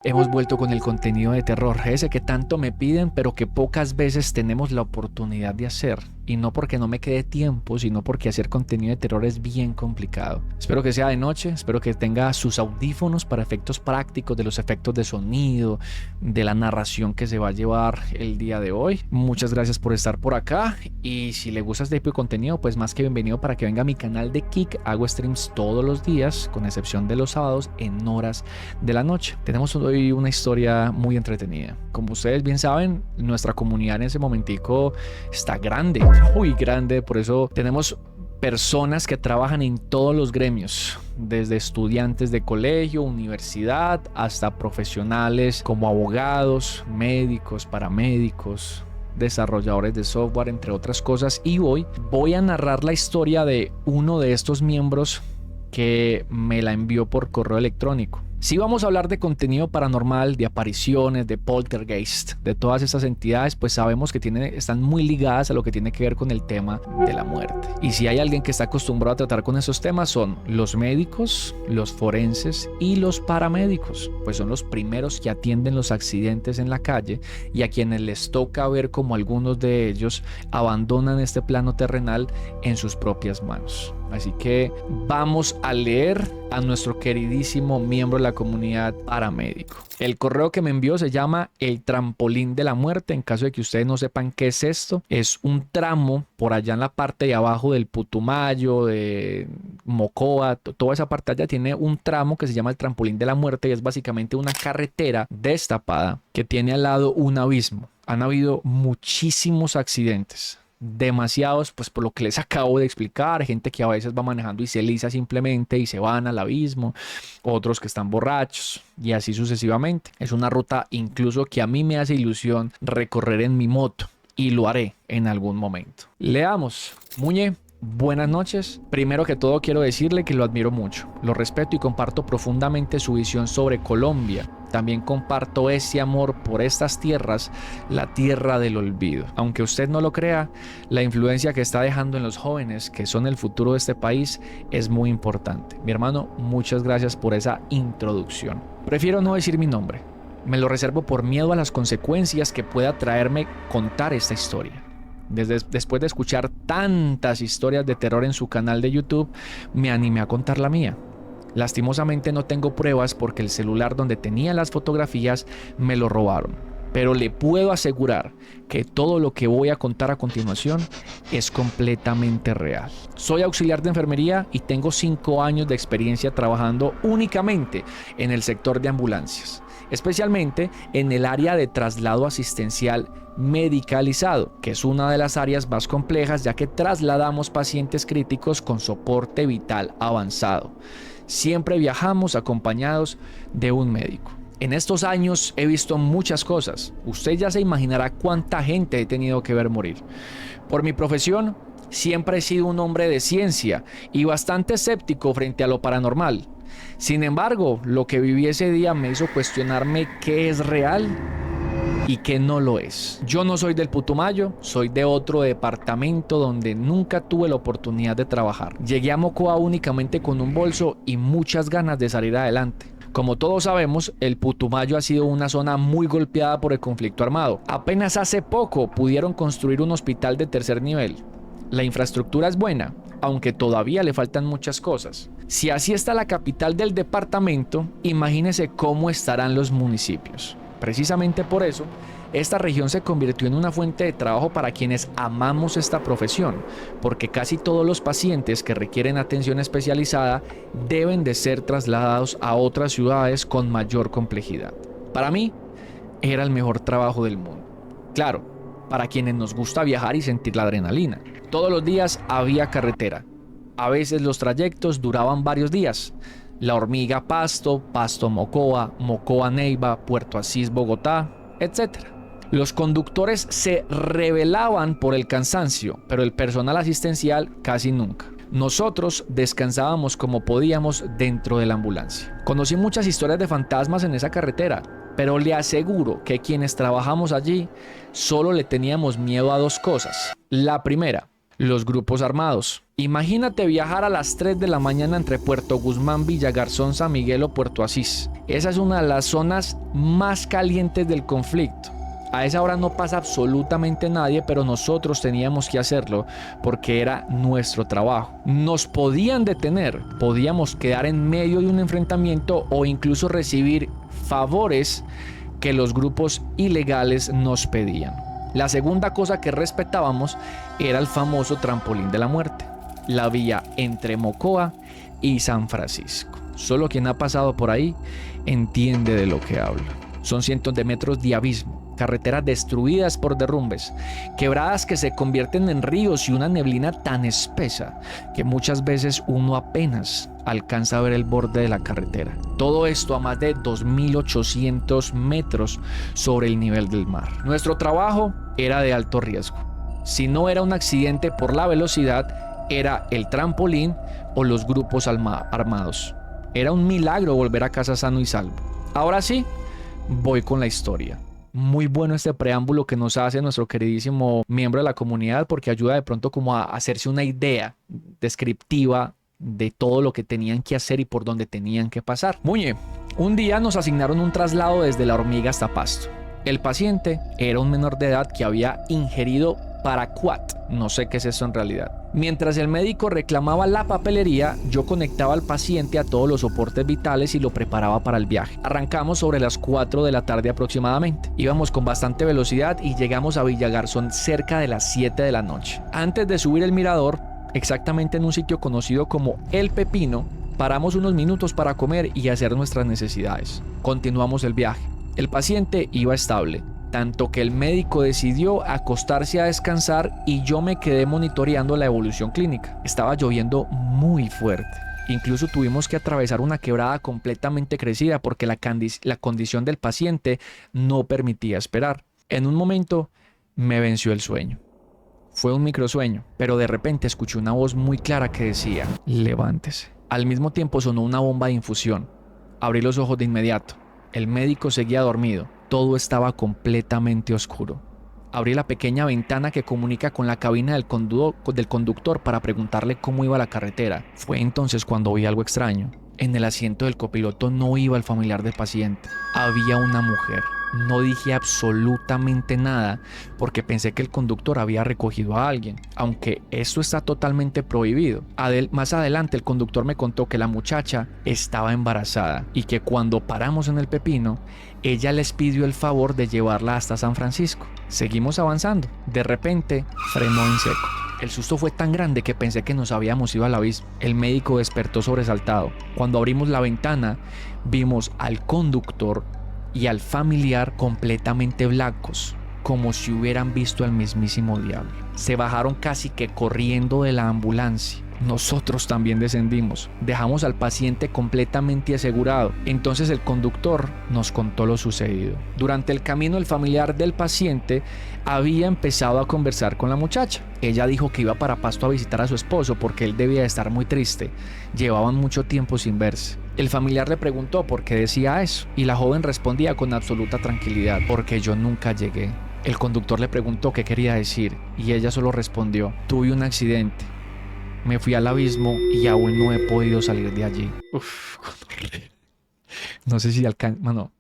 Hemos vuelto con el contenido de terror, ese que tanto me piden, pero que pocas veces tenemos la oportunidad de hacer. Y no porque no me quede tiempo, sino porque hacer contenido de terror es bien complicado. Espero que sea de noche, espero que tenga sus audífonos para efectos prácticos de los efectos de sonido, de la narración que se va a llevar el día de hoy. Muchas gracias por estar por acá. Y si le gusta este tipo de contenido, pues más que bienvenido para que venga a mi canal de Kick. Hago streams todos los días, con excepción de los sábados, en horas de la noche. Tenemos hoy una historia muy entretenida. Como ustedes bien saben, nuestra comunidad en ese momentico está grande, muy grande, por eso tenemos personas que trabajan en todos los gremios, desde estudiantes de colegio, universidad, hasta profesionales como abogados, médicos, paramédicos, desarrolladores de software, entre otras cosas. Y hoy voy a narrar la historia de uno de estos miembros que me la envió por correo electrónico. Si vamos a hablar de contenido paranormal, de apariciones, de poltergeist, de todas estas entidades, pues sabemos que están muy ligadas a lo que tiene que ver con el tema de la muerte. Y si hay alguien que está acostumbrado a tratar con esos temas, son los médicos, los forenses y los paramédicos, pues son los primeros que atienden los accidentes en la calle y a quienes les toca ver cómo algunos de ellos abandonan este plano terrenal en sus propias manos. Así que vamos a leer a nuestro queridísimo miembro de la comunidad paramédico. El correo que me envió se llama El Trampolín de la Muerte. En caso de que ustedes no sepan qué es esto, es un tramo por allá en la parte de abajo del Putumayo, de Mocoa, toda esa parte allá tiene un tramo que se llama el Trampolín de la Muerte y es básicamente una carretera destapada que tiene al lado un abismo. Han habido muchísimos accidentes. Demasiados, pues por lo que les acabo de explicar, gente que a veces va manejando y se lisa simplemente y se van al abismo, otros que están borrachos y así sucesivamente. Es una ruta incluso que a mí me hace ilusión recorrer en mi moto y lo haré en algún momento. Leamos. Muñe, buenas noches. Primero que todo quiero decirle que lo admiro mucho, lo respeto y comparto profundamente su visión sobre Colombia. También comparto ese amor por estas tierras, la tierra del olvido. Aunque usted no lo crea, la influencia que está dejando en los jóvenes, que son el futuro de este país, es muy importante. Mi hermano, muchas gracias por esa introducción. Prefiero no decir mi nombre. Me lo reservo por miedo a las consecuencias que pueda traerme contar esta historia. Después de escuchar tantas historias de terror en su canal de YouTube, me animé a contar la mía. Lastimosamente no tengo pruebas porque el celular donde tenía las fotografías me lo robaron. Pero le puedo asegurar que todo lo que voy a contar a continuación es completamente real. Soy auxiliar de enfermería y tengo 5 años de experiencia trabajando únicamente en el sector de ambulancias, especialmente en el área de traslado asistencial medicalizado, que es una de las áreas más complejas ya que trasladamos pacientes críticos con soporte vital avanzado. Siempre viajamos acompañados de un médico. En estos años he visto muchas cosas. Usted ya se imaginará cuánta gente he tenido que ver morir. Por mi profesión, siempre he sido un hombre de ciencia y bastante escéptico frente a lo paranormal. Sin embargo, lo que viví ese día me hizo cuestionarme qué es real y qué no lo es. Yo no soy del Putumayo, soy de otro departamento donde nunca tuve la oportunidad de trabajar. Llegué a Mocoa únicamente con un bolso y muchas ganas de salir adelante. Como todos sabemos, el Putumayo ha sido una zona muy golpeada por el conflicto armado. Apenas hace poco pudieron construir un hospital de 3er nivel. La infraestructura es buena, aunque todavía le faltan muchas cosas. Si así está la capital del departamento, imagínese cómo estarán los municipios. Precisamente por eso, esta región se convirtió en una fuente de trabajo para quienes amamos esta profesión, porque casi todos los pacientes que requieren atención especializada deben de ser trasladados a otras ciudades con mayor complejidad. Para mí, era el mejor trabajo del mundo. Claro, para quienes nos gusta viajar y sentir la adrenalina. Todos los días había carretera. A veces los trayectos duraban varios días. La Hormiga Pasto, Pasto Mocoa, Mocoa Neiva, Puerto Asís Bogotá, etc. Los conductores se rebelaban por el cansancio, pero el personal asistencial casi nunca. Nosotros descansábamos como podíamos dentro de la ambulancia. Conocí muchas historias de fantasmas en esa carretera, pero le aseguro que quienes trabajamos allí solo le teníamos miedo a 2 cosas. La primera, Los grupos armados. Imagínate viajar a las 3 de la mañana entre Puerto Guzmán, Villagarzón, San Miguel o Puerto Asís. Esa es una de las zonas más calientes del conflicto. A esa hora no pasa absolutamente nadie, pero nosotros teníamos que hacerlo porque era nuestro trabajo. Nos podían detener, podíamos quedar en medio de un enfrentamiento o incluso recibir favores que los grupos ilegales nos pedían. La segunda cosa que respetábamos era el famoso trampolín de la muerte, la vía entre Mocoa y San Francisco. Solo quien ha pasado por ahí entiende de lo que hablo. Son cientos de metros de abismo, carreteras destruidas por derrumbes, quebradas que se convierten en ríos y una neblina tan espesa que muchas veces uno apenas alcanza a ver el borde de la carretera. Todo esto a más de 2.800 metros sobre el nivel del mar. Nuestro trabajo era de alto riesgo. Si no era un accidente por la velocidad, era el trampolín o los grupos armados. Era un milagro volver a casa sano y salvo. Ahora sí, voy con la historia. Muy bueno este preámbulo que nos hace nuestro queridísimo miembro de la comunidad, porque ayuda de pronto como a hacerse una idea descriptiva de todo lo que tenían que hacer y por dónde tenían que pasar. Muñe, un día nos asignaron un traslado desde La Hormiga hasta Pasto. El paciente era un menor de edad que había ingerido paraquat, no sé qué es eso en realidad. Mientras el médico reclamaba la papelería, yo conectaba al paciente a todos los soportes vitales y lo preparaba para el viaje. Arrancamos sobre las 4 de la tarde aproximadamente. Íbamos con bastante velocidad y llegamos a Villagarzón cerca de las 7 de la noche. Antes de subir el mirador, exactamente en un sitio conocido como El Pepino, paramos unos minutos para comer y hacer nuestras necesidades. Continuamos el viaje. El paciente iba estable, tanto que el médico decidió acostarse a descansar y yo me quedé monitoreando la evolución clínica. Estaba lloviendo muy fuerte. Incluso tuvimos que atravesar una quebrada completamente crecida porque la condición del paciente no permitía esperar. En un momento me venció el sueño. Fue un microsueño, pero de repente escuché una voz muy clara que decía: levántese. Al mismo tiempo sonó una bomba de infusión. Abrí los ojos de inmediato. El médico seguía dormido. Todo estaba completamente oscuro. Abrí la pequeña ventana que comunica con la cabina del conductor para preguntarle cómo iba la carretera. Fue entonces cuando vi algo extraño. En el asiento del copiloto no iba el familiar del paciente. Había una mujer. No dije absolutamente nada porque pensé que el conductor había recogido a alguien, aunque esto está totalmente prohibido. Más adelante el conductor me contó que la muchacha estaba embarazada y que cuando paramos en El Pepino, ella les pidió el favor de llevarla hasta San Francisco. Seguimos avanzando. De repente frenó en seco. El susto fue tan grande que pensé que nos habíamos ido al abismo. El médico despertó sobresaltado. Cuando abrimos la ventana, vimos al conductor y al familiar completamente blancos, como si hubieran visto al mismísimo diablo. Se bajaron casi que corriendo de la ambulancia. Nosotros también descendimos. Dejamos al paciente completamente asegurado. Entonces el conductor nos contó lo sucedido. Durante el camino, el familiar del paciente había empezado a conversar con la muchacha. Ella dijo que iba para Pasto a visitar a su esposo porque él debía de estar muy triste. Llevaban mucho tiempo sin verse. El familiar le preguntó por qué decía eso y la joven respondía con absoluta tranquilidad: porque yo nunca llegué. El conductor le preguntó qué quería decir y ella solo respondió: tuve un accidente. Me fui al abismo y aún no he podido salir de allí. Uf, no sé si alcanza. Mano,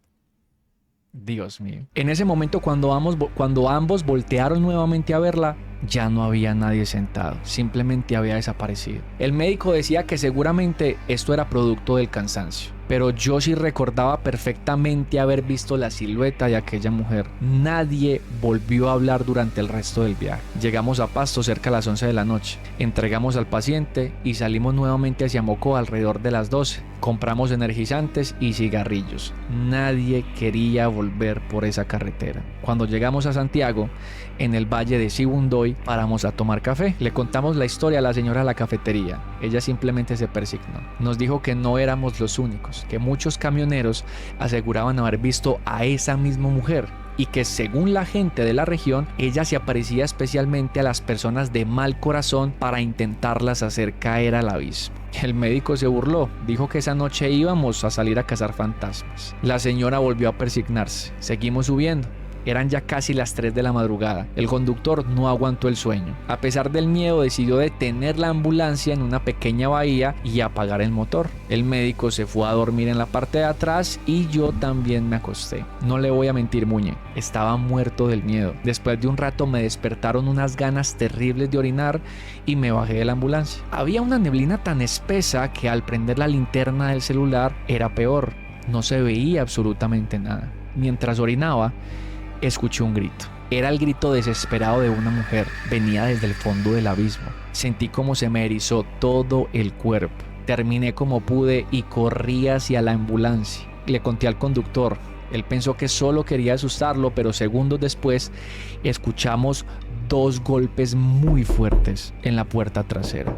Dios mío. En ese momento, cuando ambos voltearon nuevamente a verla, ya no había nadie sentado. Simplemente había desaparecido. El médico decía que seguramente esto era producto del cansancio, pero yo sí recordaba perfectamente haber visto la silueta de aquella mujer. Nadie volvió a hablar durante el resto del viaje. Llegamos a Pasto cerca de las 11 de la noche. Entregamos al paciente y salimos nuevamente hacia Mocoa alrededor de las 12. Compramos energizantes y cigarrillos. Nadie quería volver por esa carretera. Cuando llegamos a Santiago, en el valle de Sibundoy, paramos a tomar café. Le contamos la historia a la señora de la cafetería. Ella simplemente se persignó. Nos dijo que no éramos los únicos, que muchos camioneros aseguraban haber visto a esa misma mujer y que según la gente de la región, ella se aparecía especialmente a las personas de mal corazón para intentarlas hacer caer al abismo. El médico se burló, dijo que esa noche íbamos a salir a cazar fantasmas. La señora volvió a persignarse. Seguimos subiendo. Eran ya casi las 3 de la madrugada. El conductor no aguantó el sueño. A pesar del miedo, decidió detener la ambulancia en una pequeña bahía y apagar el motor. El médico se fue a dormir en la parte de atrás y yo también me acosté. No le voy a mentir, Muñe, estaba muerto del miedo. Después de un rato me despertaron unas ganas terribles de orinar y me bajé de la ambulancia. Había una neblina tan espesa que al prender la linterna del celular era peor. No se veía absolutamente nada. Mientras orinaba, escuché un grito. Era el grito desesperado de una mujer. Venía desde el fondo del abismo. Sentí como se me erizó todo el cuerpo. Terminé como pude y corrí hacia la ambulancia. Le conté al conductor. Él pensó que solo quería asustarlo, pero segundos después escuchamos 2 golpes muy fuertes en la puerta trasera.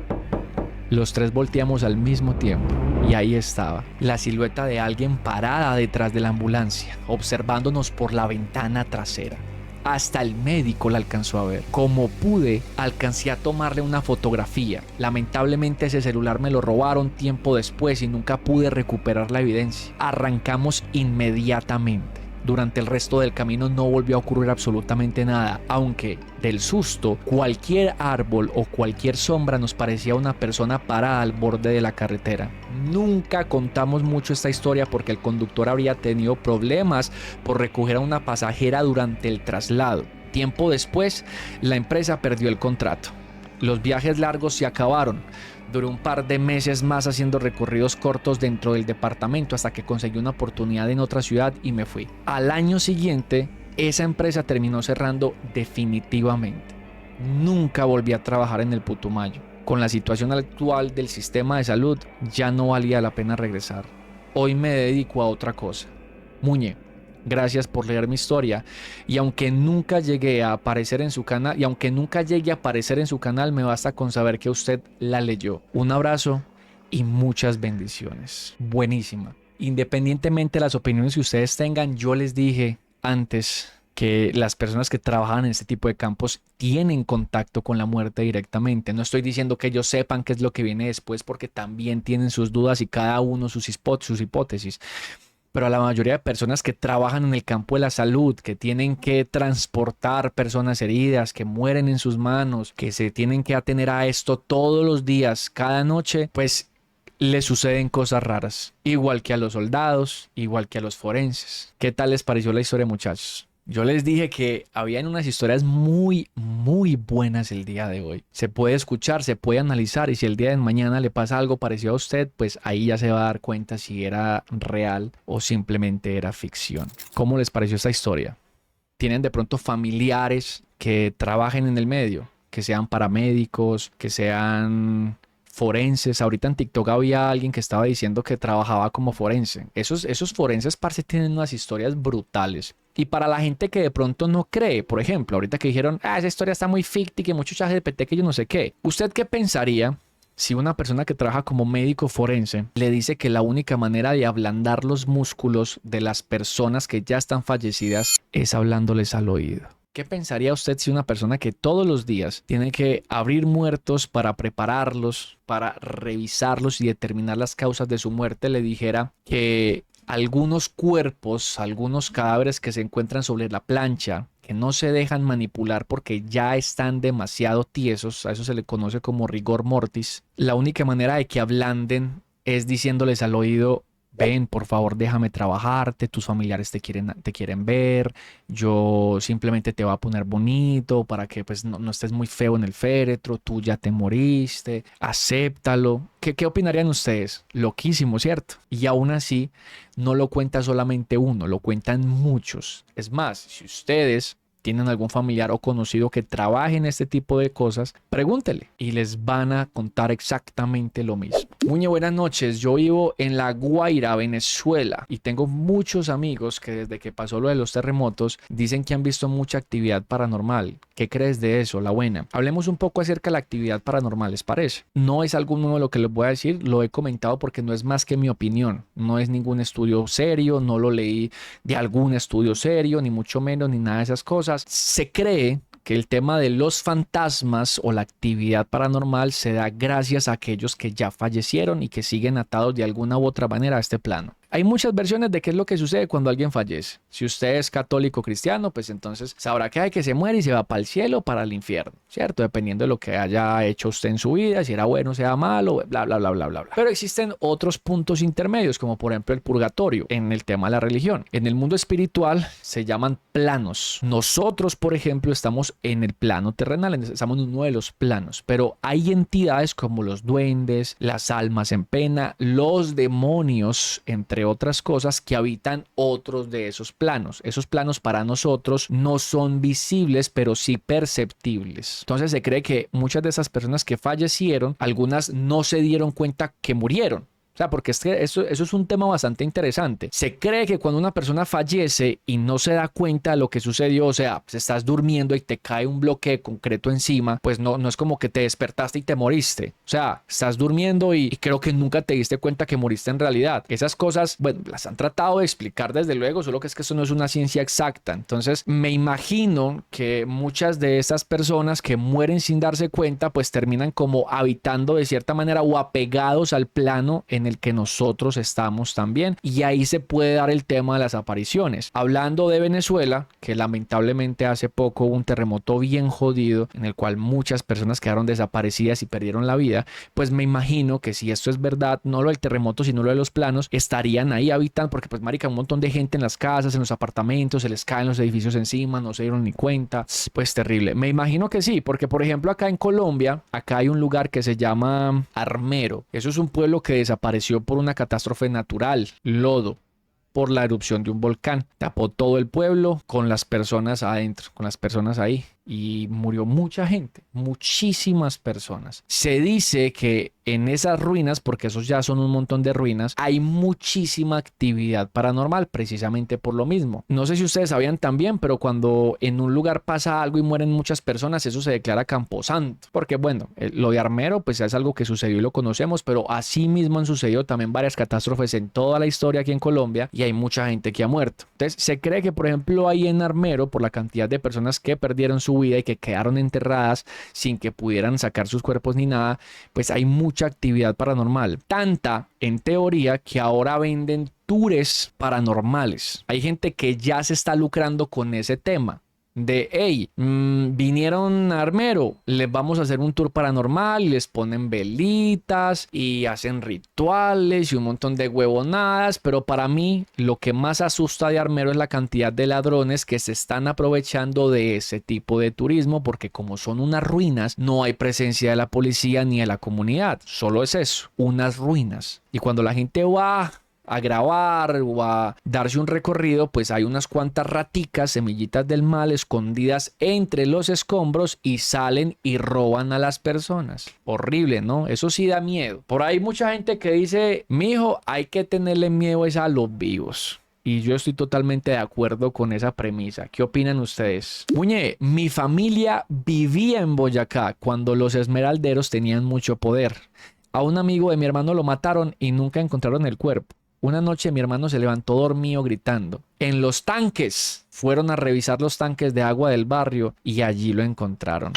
Los 3 volteamos al mismo tiempo y ahí estaba la silueta de alguien parada detrás de la ambulancia, observándonos por la ventana trasera. Hasta el médico la alcanzó a ver. Como pude, alcancé a tomarle una fotografía. Lamentablemente ese celular me lo robaron tiempo después y nunca pude recuperar la evidencia. Arrancamos inmediatamente. Durante el resto del camino no volvió a ocurrir absolutamente nada, aunque del susto cualquier árbol o cualquier sombra nos parecía una persona parada al borde de la carretera. Nunca contamos mucho esta historia porque el conductor habría tenido problemas por recoger a una pasajera durante el traslado. Tiempo después, la empresa perdió el contrato. Los viajes largos se acabaron. Duré un par de meses más haciendo recorridos cortos dentro del departamento hasta que conseguí una oportunidad en otra ciudad y me fui. Al año siguiente, esa empresa terminó cerrando definitivamente. Nunca volví a trabajar en el Putumayo. Con la situación actual del sistema de salud, ya no valía la pena regresar. Hoy me dedico a otra cosa. Muñe, gracias por leer mi historia y aunque nunca llegue a aparecer en su canal me basta con saber que usted la leyó. Un abrazo y muchas bendiciones. Buenísima. Independientemente de las opiniones que ustedes tengan, yo les dije antes que las personas que trabajan en este tipo de campos tienen contacto con la muerte directamente. No estoy diciendo que ellos sepan qué es lo que viene después porque también tienen sus dudas y cada uno sus hipótesis. Pero a la mayoría de personas que trabajan en el campo de la salud, que tienen que transportar personas heridas, que mueren en sus manos, que se tienen que atener a esto todos los días, cada noche, pues les suceden cosas raras. Igual que a los soldados, igual que a los forenses. ¿Qué tal les pareció la historia, muchachos? Yo les dije que habían unas historias muy buenas el día de hoy. Se puede escuchar, se puede analizar y si el día de mañana le pasa algo parecido a usted, pues ahí ya se va a dar cuenta si era real o simplemente era ficción. ¿Cómo les pareció esta historia? ¿Tienen de pronto familiares que trabajen en el medio? Que sean paramédicos, que sean forenses. Ahorita en TikTok había alguien que estaba diciendo que trabajaba como forense. Esos forenses, parce, tienen unas historias brutales. Y para la gente que de pronto no cree, por ejemplo, ahorita que dijeron, esa historia está muy ficti, que mucho ChatGPT, que yo no sé qué. ¿Usted qué pensaría si una persona que trabaja como médico forense le dice que la única manera de ablandar los músculos de las personas que ya están fallecidas es hablándoles al oído? ¿Qué pensaría usted si una persona que todos los días tiene que abrir muertos para prepararlos, para revisarlos y determinar las causas de su muerte, le dijera que algunos cuerpos, algunos cadáveres que se encuentran sobre la plancha, que no se dejan manipular porque ya están demasiado tiesos, a eso se le conoce como rigor mortis, la única manera de que ablanden es diciéndoles al oído: ven, por favor, déjame trabajarte, tus familiares te quieren ver, yo simplemente te voy a poner bonito para que pues no estés muy feo en el féretro, tú ya te moriste, acéptalo. ¿Qué opinarían ustedes? Loquísimo, ¿cierto? Y aún así, no lo cuenta solamente uno, lo cuentan muchos. Es más, si ustedes tienen algún familiar o conocido que trabaje en este tipo de cosas, pregúntele y les van a contar exactamente lo mismo. Muy buenas noches, yo vivo en La Guaira, Venezuela, y tengo muchos amigos que desde que pasó lo de los terremotos dicen que han visto mucha actividad paranormal. ¿Qué crees de eso, la buena? Hablemos un poco acerca de la actividad paranormal, ¿les parece? No es algo nuevo lo que les voy a decir, lo he comentado porque no es más que mi opinión, no es ningún estudio serio, no lo leí de algún estudio serio, ni mucho menos, ni nada de esas cosas. Se cree que el tema de los fantasmas o la actividad paranormal se da gracias a aquellos que ya fallecieron y que siguen atados de alguna u otra manera a este plano. Hay muchas versiones de qué es lo que sucede cuando alguien fallece. Si usted es católico o cristiano, pues entonces sabrá que hay que se muere y se va para el cielo o para el infierno, ¿cierto? Dependiendo de lo que haya hecho usted en su vida, si era bueno o sea malo, bla, bla, bla, bla, bla, bla. Pero existen otros puntos intermedios, como por ejemplo el purgatorio en el tema de la religión. En el mundo espiritual se llaman planos. Nosotros, por ejemplo, estamos en el plano terrenal, estamos en uno de los planos, pero hay entidades como los duendes, las almas en pena, los demonios, entre otras cosas, que habitan otros de esos planos. Esos planos para nosotros no son visibles, pero sí perceptibles. Entonces se cree que muchas de esas personas que fallecieron, algunas no se dieron cuenta que murieron. O sea, porque es que eso es un tema bastante interesante. Se cree que cuando una persona fallece y no se da cuenta de lo que sucedió, o sea, pues estás durmiendo y te cae un bloque de concreto encima, pues no es como que te despertaste y te moriste. O sea, estás durmiendo y creo que nunca te diste cuenta que moriste en realidad. Esas cosas, bueno, las han tratado de explicar desde luego, solo que es que eso no es una ciencia exacta. Entonces, me imagino que muchas de estas personas que mueren sin darse cuenta, pues terminan como habitando de cierta manera o apegados al plano en el que nosotros estamos también, y ahí se puede dar el tema de las apariciones. Hablando de Venezuela, que lamentablemente hace poco hubo un terremoto bien jodido en el cual muchas personas quedaron desaparecidas y perdieron la vida, pues me imagino que si esto es verdad, no lo del terremoto sino lo de los planos, estarían ahí habitando, porque pues marica, un montón de gente en las casas, en los apartamentos, se les caen los edificios encima, no se dieron ni cuenta, pues terrible. Me imagino que sí, porque por ejemplo acá en Colombia, acá hay un lugar que se llama Armero. Eso es un pueblo que desapareció por una catástrofe natural, lodo, por la erupción de un volcán. Tapó todo el pueblo con las personas adentro, con las personas ahí. Y murió mucha gente, muchísimas personas. Se dice que en esas ruinas, porque esos ya son un montón de ruinas, hay muchísima actividad paranormal, precisamente por lo mismo. No sé si ustedes sabían también, pero cuando en un lugar pasa algo y mueren muchas personas, eso se declara camposanto. Porque bueno, lo de Armero pues es algo que sucedió y lo conocemos, pero así mismo han sucedido también varias catástrofes en toda la historia aquí en Colombia y hay mucha gente que ha muerto. Entonces se cree que por ejemplo ahí en Armero, por la cantidad de personas que perdieron su vida y que quedaron enterradas sin que pudieran sacar sus cuerpos ni nada, pues hay mucha actividad paranormal. Tanta, en teoría, que ahora venden tours paranormales. Hay gente que ya se está lucrando con ese tema. De, hey, vinieron a Armero, les vamos a hacer un tour paranormal y les ponen velitas y hacen rituales y un montón de huevonadas, pero para mí lo que más asusta de Armero es la cantidad de ladrones que se están aprovechando de ese tipo de turismo, porque como son unas ruinas, no hay presencia de la policía ni de la comunidad, solo es eso, unas ruinas. Y cuando la gente va a grabar o a darse un recorrido, pues hay unas cuantas raticas, semillitas del mal escondidas entre los escombros y salen y roban a las personas. Horrible, ¿no? Eso sí da miedo. Por ahí mucha gente que dice, mijo, hay que tenerle miedo es a los vivos. Y yo estoy totalmente de acuerdo con esa premisa. ¿Qué opinan ustedes? Muñe, mi familia vivía en Boyacá cuando los esmeralderos tenían mucho poder. A un amigo de mi hermano lo mataron y nunca encontraron el cuerpo. Una noche mi hermano se levantó dormido gritando. En los tanques. Fueron a revisar los tanques de agua del barrio y allí lo encontraron.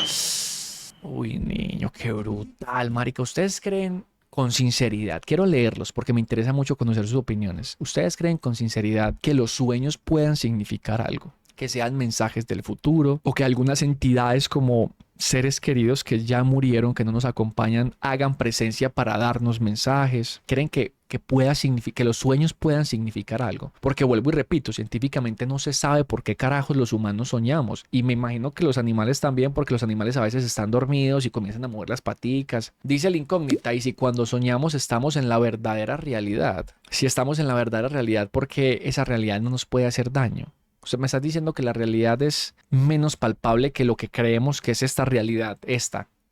Uy, niño, qué brutal, marica. ¿Ustedes creen con sinceridad? Quiero leerlos porque me interesa mucho conocer sus opiniones. ¿Ustedes creen con sinceridad que los sueños puedan significar algo? Que sean mensajes del futuro o que algunas entidades como seres queridos que ya murieron, que no nos acompañan, hagan presencia para darnos mensajes. ¿Creen que pueda significar, que los sueños puedan significar algo? Porque vuelvo y repito, científicamente no se sabe por qué carajos los humanos soñamos. Y me imagino que los animales también, porque los animales a veces están dormidos y comienzan a mover las paticas. Dice el incógnita, y si cuando soñamos estamos en la verdadera realidad. Si estamos en la verdadera realidad, ¿por qué esa realidad no nos puede hacer daño? O sea, me estás diciendo que la realidad es menos palpable que lo que creemos que es esta realidad,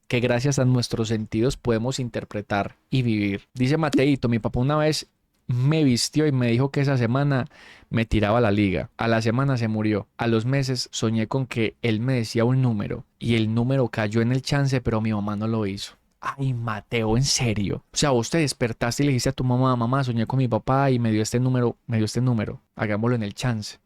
que gracias a nuestros sentidos podemos interpretar y vivir. Dice Mateito, mi papá una vez me vistió y me dijo que esa semana me tiraba la liga. A la semana se murió. A los meses soñé con que él me decía un número y el número cayó en el chance, pero mi mamá no lo hizo. Ay, Mateo, ¿en serio? O sea, vos te despertaste y le dijiste a tu mamá, mamá, soñé con mi papá y me dio este número, hagámoslo en el chance.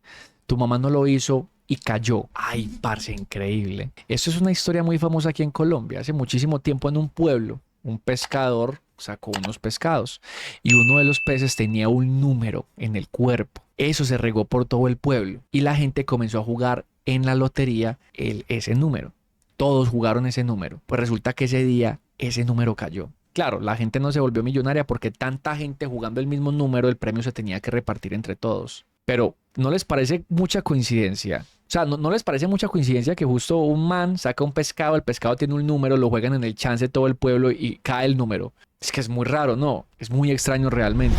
Tu mamá no lo hizo y cayó. Ay, parce, increíble. Esto es una historia muy famosa aquí en Colombia. Hace muchísimo tiempo en un pueblo, un pescador sacó unos pescados y uno de los peces tenía un número en el cuerpo. Eso se regó por todo el pueblo y la gente comenzó a jugar en la lotería ese número. Todos jugaron ese número. Pues resulta que ese día ese número cayó. Claro, la gente no se volvió millonaria porque tanta gente jugando el mismo número, el premio se tenía que repartir entre todos. Pero ¿no les parece mucha coincidencia? O sea, ¿no les parece mucha coincidencia que justo un man saca un pescado, el pescado tiene un número, lo juegan en el chance de todo el pueblo y cae el número? Es que es muy raro, ¿no? Es muy extraño realmente.